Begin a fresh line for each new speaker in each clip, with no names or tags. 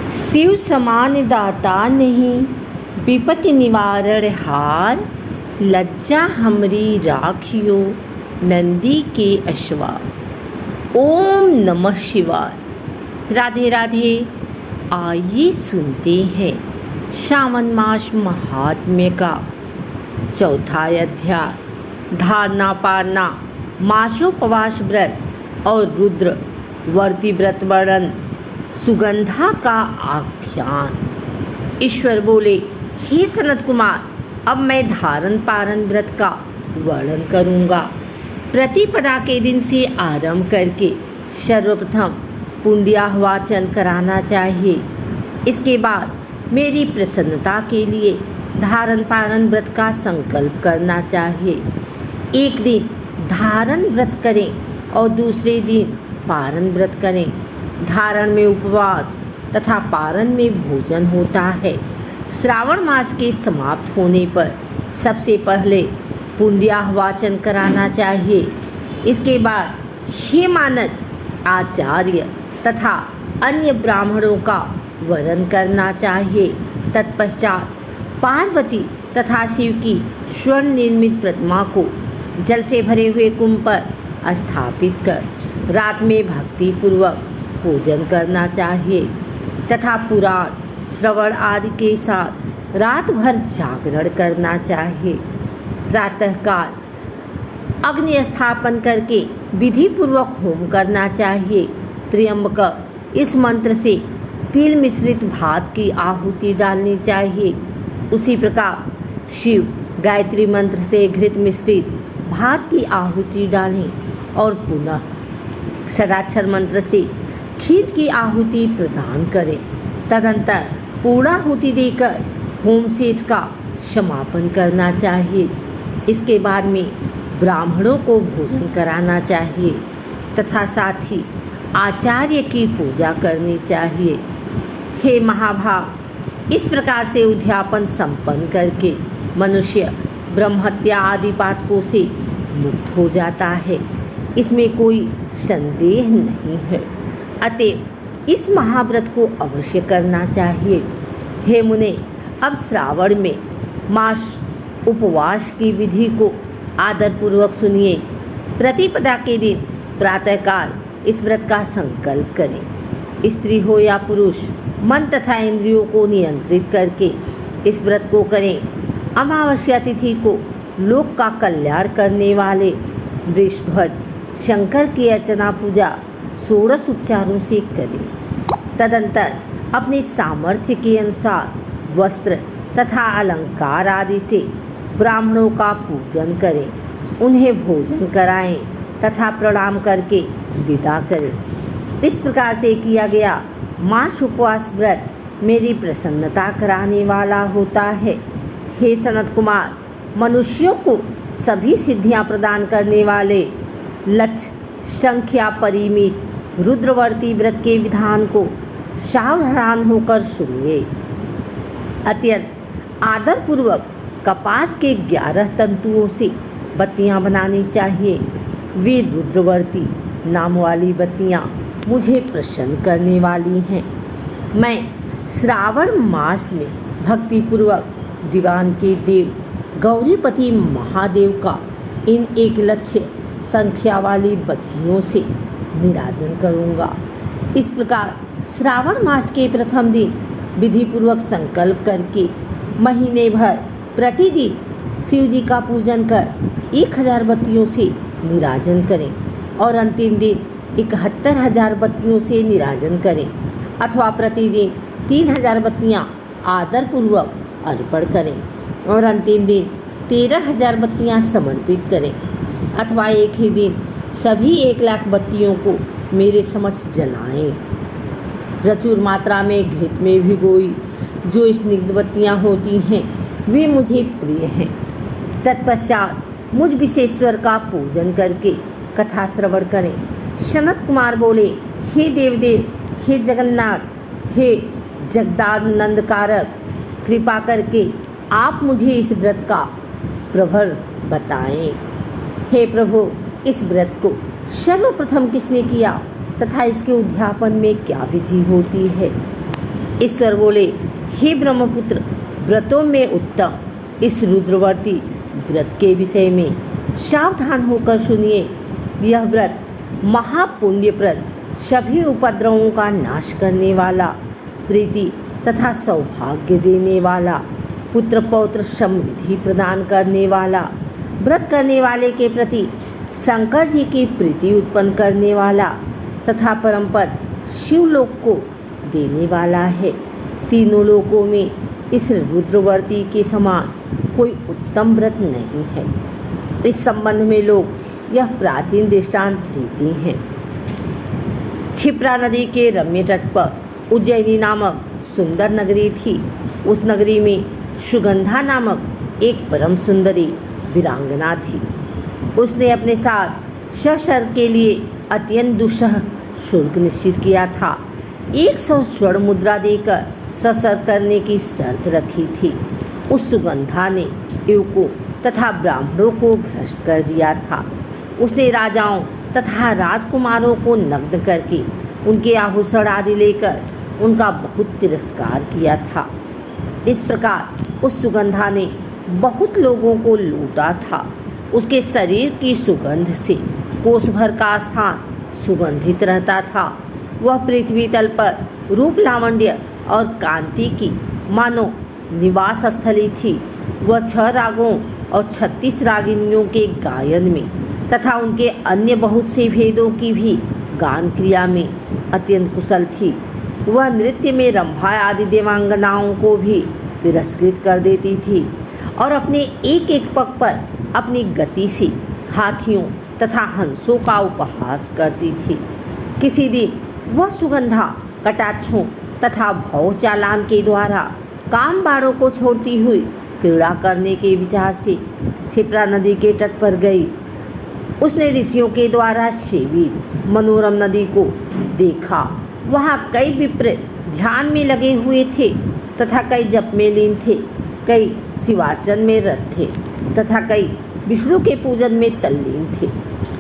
शिव समान दाता नहीं, विपत्ति निवारण हार। लज्जा हमरी राखियो, नंदी के अश्वा। ओम नमः शिवाय। राधे राधे। आइए सुनते हैं श्रावण मास महात्म्य का चौथा अध्याय, धारणा पारना, मासोपवास व्रत और रुद्र वर्ती व्रत वर्णन, सुगंधा का आख्यान। ईश्वर बोले, हे सनत कुमार, अब मैं धारण पारण व्रत का वर्णन करूँगा। प्रतिपदा के दिन से आरंभ करके सर्वप्रथम पुण्याहवाचन कराना चाहिए। इसके बाद मेरी प्रसन्नता के लिए धारण पारण व्रत का संकल्प करना चाहिए। एक दिन धारण व्रत करें और दूसरे दिन पारण व्रत करें। धारण में उपवास तथा पारण में भोजन होता है। श्रावण मास के समाप्त होने पर सबसे पहले पुण्याहवाचन कराना चाहिए। इसके बाद हे मानद आचार्य तथा अन्य ब्राह्मणों का वरण करना चाहिए। तत्पश्चात पार्वती तथा शिव की स्वर्ण निर्मित प्रतिमा को जल से भरे हुए कुंभ पर स्थापित कर रात में भक्ति पूर्वक पूजन करना चाहिए तथा पुराण श्रवण आदि के साथ रात भर जागरण करना चाहिए। प्रातःकाल अग्नि स्थापन करके विधि पूर्वक होम करना चाहिए। त्र्यंबक इस मंत्र से तिल मिश्रित भात की आहुति डालनी चाहिए। उसी प्रकार शिव गायत्री मंत्र से घृत मिश्रित भात की आहुति डालें और पुनः षडाक्षर मंत्र से खीर की आहुति प्रदान करें। तदंतर पूर्णाहुति देकर होम से इसका समापन करना चाहिए। इसके बाद में ब्राह्मणों को भोजन कराना चाहिए तथा साथ ही आचार्य की पूजा करनी चाहिए। हे महाभाग, इस प्रकार से उद्यापन संपन्न करके मनुष्य ब्रह्महत्या आदि पातकों से मुक्त हो जाता है। इसमें कोई संदेह नहीं है। अतएव इस महाव्रत को अवश्य करना चाहिए। हे मुने, अब श्रावण में मास उपवास की विधि को आदरपूर्वक सुनिए। प्रतिपदा के दिन प्रातःकाल इस व्रत का संकल्प करें। स्त्री हो या पुरुष, मन तथा इंद्रियों को नियंत्रित करके इस व्रत को करें। अमावस्या तिथि को लोक का कल्याण करने वाले वृषध्वज शंकर की अर्चना पूजा 16 उपचारों से करें। तदंतर अपने सामर्थ्य के अनुसार वस्त्र तथा अलंकार आदि से ब्राह्मणों का पूजन करें। उन्हें भोजन कराएं तथा प्रणाम करके विदा करें। इस प्रकार से किया गया मास उपवास व्रत मेरी प्रसन्नता कराने वाला होता है। हे सनत कुमार, मनुष्यों को सभी सिद्धियां प्रदान करने वाले लक्ष्य संख्या परिमित रुद्रवर्ती व्रत के विधान को सावधान होकर सुनिए। अत्यंत आदरपूर्वक कपास के 11 तंतुओं से बत्तियां बनानी चाहिए। वे रुद्रवर्ती नाम वाली बत्तियां मुझे प्रसन्न करने वाली हैं। मैं श्रावण मास में भक्तिपूर्वक दीवान के देव गौरीपति महादेव का इन 1 लक्ष्य संख्या वाली बत्तियों से निराजन करूँगा। इस प्रकार श्रावण मास के प्रथम दिन विधिपूर्वक संकल्प करके महीने भर प्रतिदिन शिव जी का पूजन कर 1000 बत्तियों से निराजन करें और अंतिम दिन 71,000 बत्तियों से निराजन करें अथवा प्रतिदिन 3000 बत्तियाँ आदरपूर्वक अर्पण करें और अंतिम दिन 13,000 बत्तियाँ समर्पित करें अथवा एक ही दिन सभी 1 लाख बत्तियों को मेरे समक्ष जलाएं। प्रचुर मात्रा में घृत में भिगोई जो स्निग्ध बत्तियाँ होती हैं वे मुझे प्रिय हैं। तत्पश्चात मुझ विशेश्वर का पूजन करके कथा श्रवण करें। सनत कुमार बोले, हे देवदेव, हे जगन्नाथ, हे जगदानंद कारक, कृपा करके आप मुझे इस व्रत का प्रभाव बताएं। हे प्रभु, इस व्रत को सर्वप्रथम किसने किया तथा इसके उद्यापन में क्या विधि होती है? ईश्वर बोले, हे ब्रह्मपुत्र, व्रतों में उत्तम इस रुद्रवर्ती व्रत के विषय में सावधान होकर सुनिए। यह व्रत महापुण्यप्रद, सभी उपद्रवों का नाश करने वाला, प्रीति तथा सौभाग्य देने वाला, पुत्र पौत्र समृद्धि प्रदान करने वाला, व्रत करने वाले के प्रति शंकर जी की प्रीति उत्पन्न करने वाला तथा परमपद शिवलोक को देने वाला है। तीनों लोकों में इस रुद्रवर्ती के समान कोई उत्तम व्रत नहीं है। इस संबंध में लोग यह प्राचीन दृष्टांत देते हैं। क्षिप्रा नदी के रम्य तट पर उज्जैनी नामक सुंदर नगरी थी। उस नगरी में सुगंधा नामक एक परम सुंदरी वीरांगना थी। उसने अपने साथ ससर के लिए अत्यंत दुस्सह शुल्क निश्चित किया था। 100 स्वर्ण मुद्रा देकर ससर करने की शर्त रखी थी। उस सुगंधा ने युवकों तथा ब्राह्मणों को भ्रष्ट कर दिया था। उसने राजाओं तथा राजकुमारों को नग्न करके उनके आभूषण आदि लेकर उनका बहुत तिरस्कार किया था। इस प्रकार उस सुगंधा ने बहुत लोगों को लूटा था। उसके शरीर की सुगंध से कोस भर का स्थान सुगंधित रहता था। वह पृथ्वी तल पर रूप लावण्य और कांति की मानो निवास स्थली थी। वह 6 रागों और 36 रागिनियों के गायन में तथा उनके अन्य बहुत से भेदों की भी गान क्रिया में अत्यंत कुशल थी। वह नृत्य में रंभा आदि देवांगनाओं को भी तिरस्कृत कर देती थी और अपने एक एक पग पर अपनी गति से हाथियों तथा हंसों का उपहास करती थी। किसी दिन वह सुगंधा कटाक्षों तथा भव चालान के द्वारा काम बाड़ों को छोड़ती हुई क्रीड़ा करने के विचार से क्षिप्रा नदी के तट पर गई। उसने ऋषियों के द्वारा सेवित मनोरम नदी को देखा। वहाँ कई विप्र ध्यान में लगे हुए थे तथा कई जप में लीन थे, कई शिवार्चन में रत थे तथा कई विष्णु के पूजन में तल्लीन थे।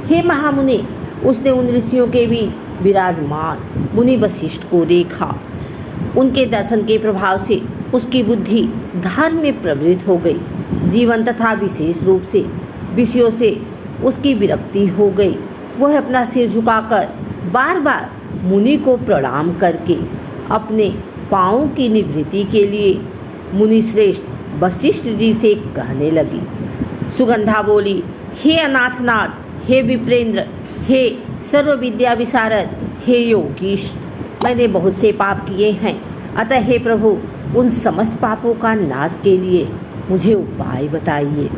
हे महामुनि, उसने उन ऋषियों के बीच विराजमान मुनि वशिष्ठ को देखा। उनके दर्शन के प्रभाव से उसकी बुद्धि धर्म में प्रवृत्त हो गई। जीवन तथा विशेष रूप से विषयों से उसकी विरक्ति हो गई। वह अपना सिर झुकाकर बार बार मुनि को प्रणाम करके अपने पाँवों की निवृत्ति के लिए मुनि श्रेष्ठ वशिष्ठ जी से कहने लगी। सुगंधा बोली, हे अनाथनाथ, हे विप्रेंद्र, हे सर्व विद्या विशारद, हे योगीश, मैंने बहुत से पाप किए हैं। अतः हे प्रभु, उन समस्त पापों का नाश के लिए मुझे उपाय बताइए।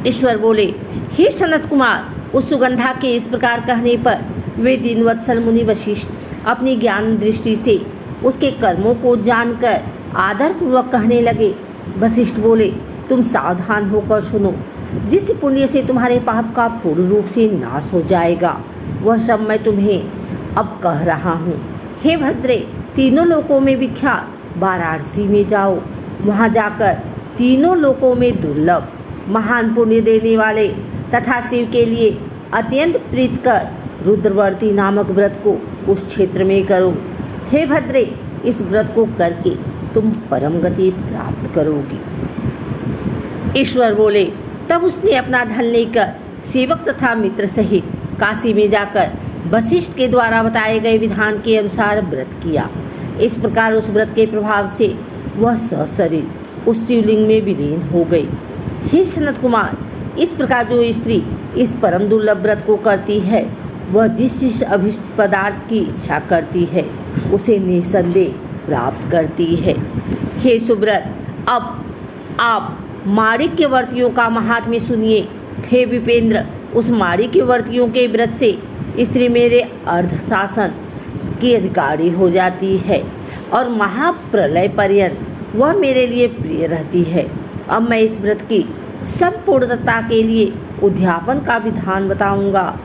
ईश्वर बोले, हे सनत कुमार, उस सुगंधा के इस प्रकार कहने पर वे दीनवत्सल मुनि वशिष्ठ अपनी ज्ञान दृष्टि से उसके कर्मों को जानकर आदरपूर्वक कहने लगे। वशिष्ठ बोले, तुम सावधान होकर सुनो। जिस पुण्य से तुम्हारे पाप का पूर्ण रूप से नाश हो जाएगा, वह सब मैं तुम्हें अब कह रहा हूँ। हे भद्रे, तीनों लोकों में विख्यात वाराणसी में जाओ। वहाँ जाकर तीनों लोकों में दुर्लभ महान पुण्य देने वाले तथा शिव के लिए अत्यंत प्रीतकर रुद्रवर्ती नामक व्रत को उस क्षेत्र में करो। हे भद्रे, इस व्रत को करके तुम परम गति प्राप्त करोगी। ईश्वर बोले, तब उसने अपना धन लेकर सेवक तथा मित्र सहित काशी में जाकर वशिष्ठ के द्वारा बताए गए विधान के अनुसार व्रत किया। इस प्रकार उस व्रत के प्रभाव से वह सशरीर उस शिवलिंग में विलीन हो गई। हे सनत कुमार, इस प्रकार जो स्त्री इस परम दुर्लभ व्रत को करती है, वह जिस जिस अभिष्ट पदार्थ की इच्छा करती है उसे निसंदेह प्राप्त करती है। हे सुव्रत, अब आप माणिक्यवर्तियों का महात्म्य सुनिए। हे विपेंद्र, उस माणिक्यवर्तियों के व्रत से स्त्री मेरे अर्ध शासन की अधिकारी हो जाती है और महाप्रलय पर्यंत वह मेरे लिए प्रिय रहती है। अब मैं इस व्रत की संपूर्णता के लिए उद्यापन का विधान बताऊंगा।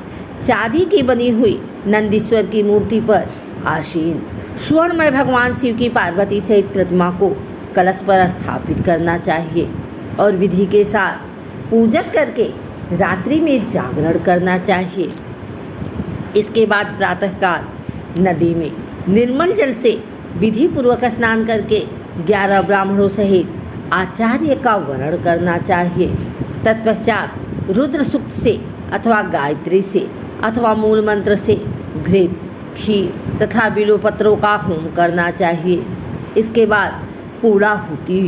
चांदी की बनी हुई नंदीश्वर की मूर्ति पर आसीन स्वर्णमय भगवान शिव की पार्वती सहित प्रतिमा को कलश पर स्थापित करना चाहिए और विधि के साथ पूजन करके रात्रि में जागरण करना चाहिए। इसके बाद प्रातःकाल नदी में निर्मल जल से विधि पूर्वक स्नान करके 11 ब्राह्मणों सहित आचार्य का वरण करना चाहिए। तत्पश्चात रुद्र सूक्त से अथवा गायत्री से अथवा मूल मंत्र से घृत, खीर तथा बिल्वपत्रों का होम करना चाहिए। इसके बाद पूर्णाहुति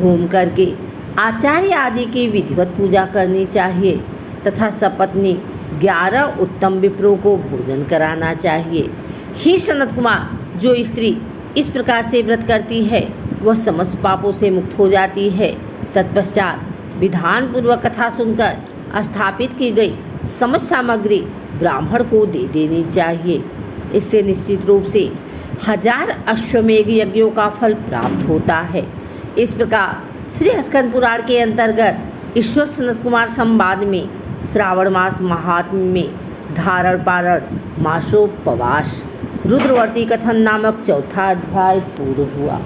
होम करके आचार्य आदि की विधिवत पूजा करनी चाहिए तथा सपत्नी 11 उत्तम विप्रों को भोजन कराना चाहिए। हे सनत कुमार, जो स्त्री इस प्रकार से व्रत करती है वह समस्त पापों से मुक्त हो जाती है। तत्पश्चात विधान पूर्वक कथा सुनकर स्थापित की गई समस्त सामग्री ब्राह्मण को दे देनी चाहिए। इससे निश्चित रूप से 1000 अश्वमेघ यज्ञों का फल प्राप्त होता है। इस प्रकार श्री स्कंद पुराण के अंतर्गत ईश्वर सनत कुमार संवाद में श्रावण मास महात्म्य में धारण पारण मासोपवास रुद्रवर्ती कथन नामक चौथा अध्याय पूर्ण हुआ।